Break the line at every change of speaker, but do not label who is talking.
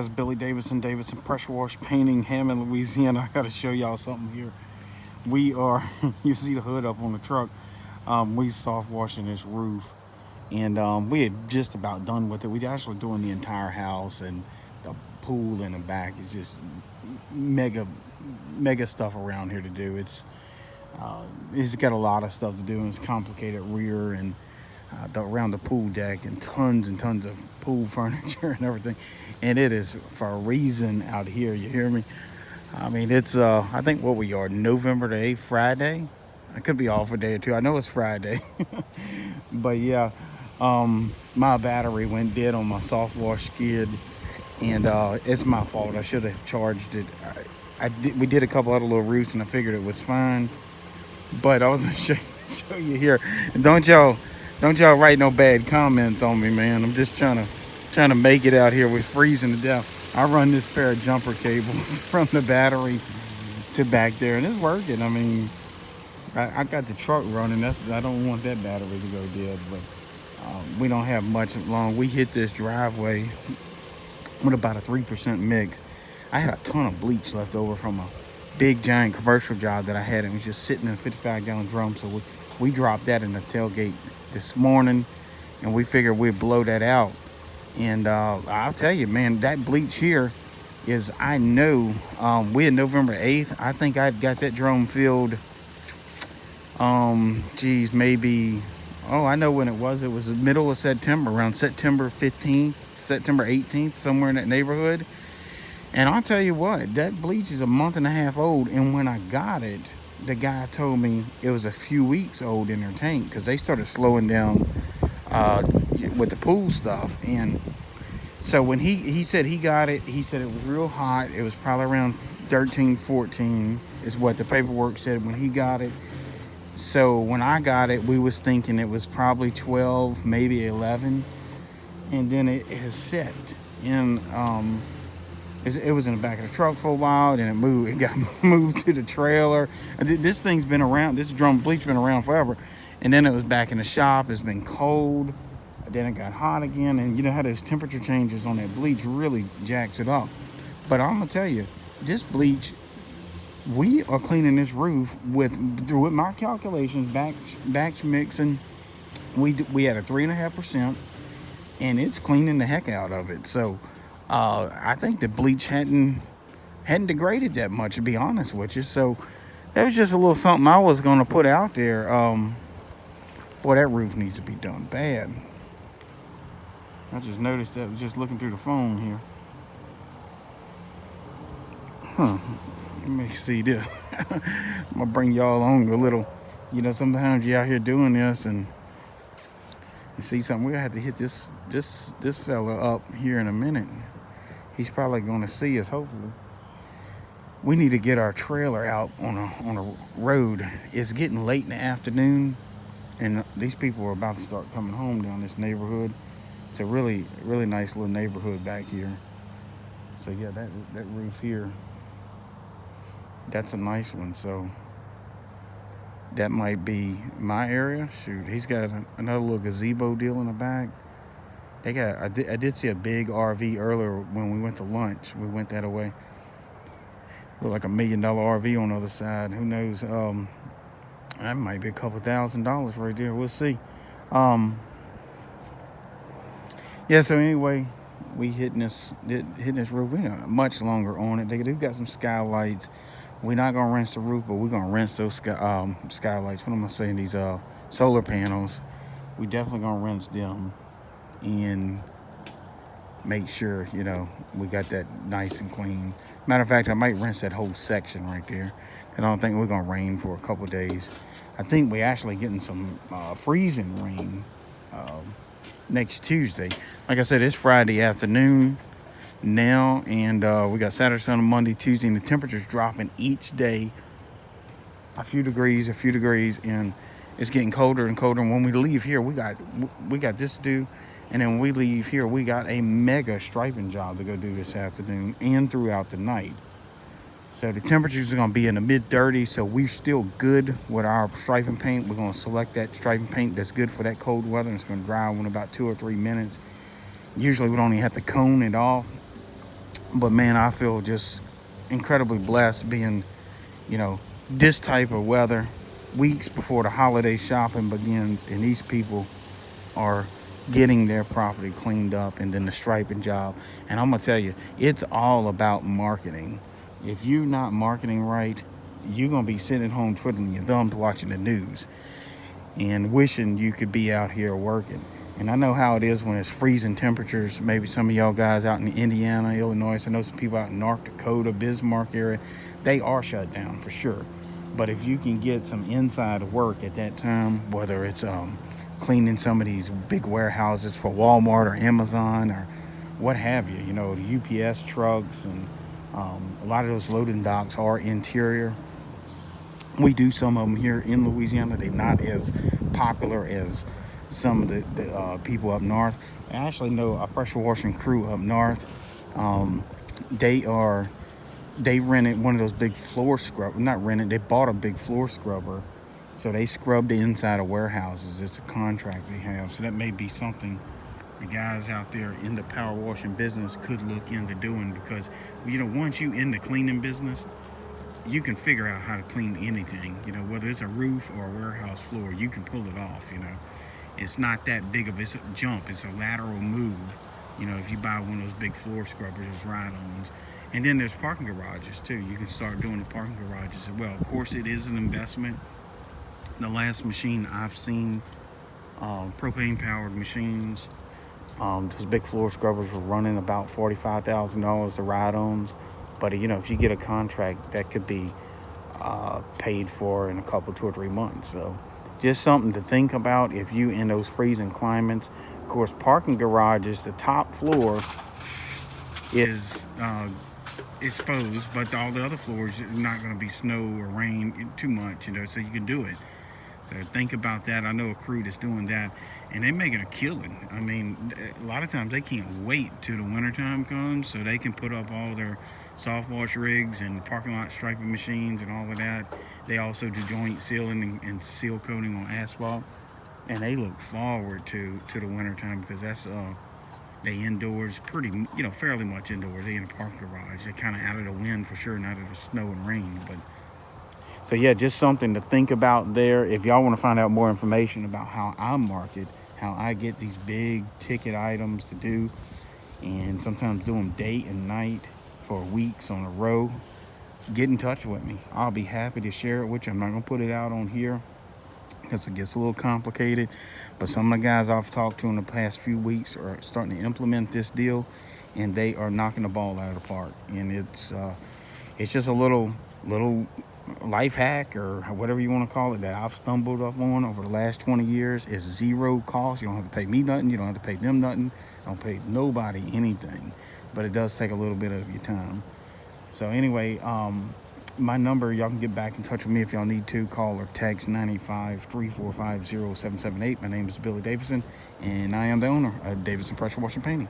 That's Billy Davidson, Pressure Wash Painting, Hammond, Louisiana. I got to show y'all something here. We are, you see the hood up on the truck. We soft washing this roof, and we had just about done with it. We actually doing the entire house, and the pool in the back is just mega, mega stuff around here to do. It's got a lot of stuff to do, and it's complicated rear and around the pool deck and tons of pool furniture and everything. And it is for a reason out here. You hear me? I mean, it's I think what we are, November the 8th, Friday. I could be off a day or two. I know it's Friday, but yeah, my battery went dead on my soft wash skid, and it's my fault. I should have charged it. We did a couple other little routes, and I figured it was fine. But I was gonna show you here. Don't y'all write no bad comments on me, man. I'm just trying to make it out here. We're freezing to death. I run this pair of jumper cables from the battery to back there, and it's working. I mean, I got the truck running. I don't want that battery to go dead, but we don't have much long. We hit this driveway with about a 3% mix. I had a ton of bleach left over from a big giant commercial job that I had. It was just sitting in a 55-gallon drum, so we dropped that in the tailgate this morning, and we figured we'd blow that out. And I'll tell you, man, that bleach here is, I know, we had November 8th. I think I'd got that drum filled, maybe, I know when it was. It was the middle of September, around September 15th, September 18th, somewhere in that neighborhood. And I'll tell you what, that bleach is a month and a half old. And when I got it, the guy told me it was a few weeks old in their tank, because they started slowing down with the pool stuff. And so when he said he got it, he said it was real hot. It was probably around 13, 14 is what the paperwork said when he got it. So when I got it, we was thinking it was probably 12, maybe 11. And then it has set. And it was in the back of the truck for a while, then it got moved to the trailer. This thing's been around, this drum bleach been around forever. And then it was back in the shop. It's been cold. Then it got hot again. And you know how those temperature changes on that bleach really jacks it up. But I'm gonna tell you, this bleach, we are cleaning this roof with my calculations, batch mixing. We had a 3.5%, and it's cleaning the heck out of it. So I think the bleach hadn't degraded that much, to be honest with you. So that was just a little something I was going to put out there. Boy, that roof needs to be done bad. I just noticed that just looking through the phone here. Let me see this. I'm going to bring y'all on a little. You know, sometimes you're out here doing this and you see something. We're going to have to hit this fella up here in a minute. He's probably going to see us, hopefully. We need to get our trailer out on a road. It's getting late in the afternoon, and these people are about to start coming home down this neighborhood. It's a really, really nice little neighborhood back here. So yeah, that roof here, that's a nice one. So that might be my area. Shoot, he's got another little gazebo deal in the back. I did see a big RV earlier when we went to lunch. We went that way. Looked like $1 million RV on the other side. Who knows? That might be a couple $1,000s right there. We'll see. Yeah. So anyway, we hitting this roof. We got much longer on it. They do got some skylights. We're not gonna rinse the roof, but we're gonna rinse those skylights. What am I saying? These solar panels. We definitely gonna rinse them and make sure, you know, we got that nice and clean. Matter of fact, I might rinse that whole section right there. I don't think we're gonna rain for a couple days. I think we're actually getting some freezing rain next Tuesday. Like I said, it's Friday afternoon now, and we got Saturday, Sunday, Monday, Tuesday, and the temperature's dropping each day a few degrees, and it's getting colder and colder. And when we leave here, we got this to do. And then when we leave here, we got a mega striping job to go do this afternoon and throughout the night. So the temperatures are going to be in the mid-30s, so we're still good with our striping paint. We're going to select that striping paint that's good for that cold weather, and it's going to dry in about 2 or 3 minutes. Usually we don't even have to cone it off. But man, I feel just incredibly blessed being, you know, this type of weather, weeks before the holiday shopping begins, and these people are getting their property cleaned up, and then the striping job. And I'm gonna tell you, it's all about marketing. If you're not marketing right, you're gonna be sitting at home twiddling your thumbs watching the news and wishing you could be out here working. And I know how it is when it's freezing temperatures. Maybe some of y'all guys out in Indiana, Illinois, I know some people out in North Dakota, Bismarck area, they are shut down for sure. But if you can get some inside work at that time, whether it's cleaning some of these big warehouses for Walmart or Amazon or what have you, you know, the UPS trucks, and a lot of those loading docks are interior. We do some of them here in Louisiana. They're not as popular as some of the people up north. I actually know a pressure washing crew up north. Um, they rented one of those big floor scrub. Not rented. They bought a big floor scrubber, so they scrub the inside of warehouses. It's a contract they have. So that may be something the guys out there in the power washing business could look into doing, because you know, once you in the cleaning business, you can figure out how to clean anything. You know, whether it's a roof or a warehouse floor, you can pull it off. You know, it's not that big of a jump. It's a lateral move. You know, if you buy one of those big floor scrubbers, those ride-ons. And then there's parking garages too. You can start doing the parking garages as well. Of course, it is an investment. The last machine I've seen, propane-powered machines, those big floor scrubbers were running about $45,000 the ride-ons. But you know, if you get a contract, that could be paid for in a couple, 2 or 3 months. So just something to think about if you in those freezing climates. Of course, parking garages, the top floor is exposed, but all the other floors are not going to be snow or rain too much, you know, so you can do it. So think about that. I know a crew that's doing that, and they're making a killing. I mean, a lot of times they can't wait till the wintertime comes so they can put up all their soft wash rigs and parking lot striping machines and all of that. They also do joint sealing and seal coating on asphalt, and they look forward to the wintertime, because that's they indoors, pretty, you know, fairly much indoors. They in a parking garage. They're kind of out of the wind for sure, not out of the snow and rain. But so yeah, just something to think about there. If y'all want to find out more information about how I market, how I get these big ticket items to do, and sometimes do them day and night for weeks on a row, get in touch with me. I'll be happy to share it with you. I'm not gonna put it out on here because it gets a little complicated, but some of the guys I've talked to in the past few weeks are starting to implement this deal, and they are knocking the ball out of the park. And it's just a little life hack, or whatever you want to call it, that I've stumbled up on over the last 20 years. It's zero cost. You don't have to pay me nothing. You don't have to pay them nothing. Don't pay nobody anything, but it does take a little bit of your time. So anyway, my number, y'all can get back in touch with me if y'all need to. Call or text 985-345-0778. My name is Billy Davison, and I am the owner of Davison Pressure Washing Painting.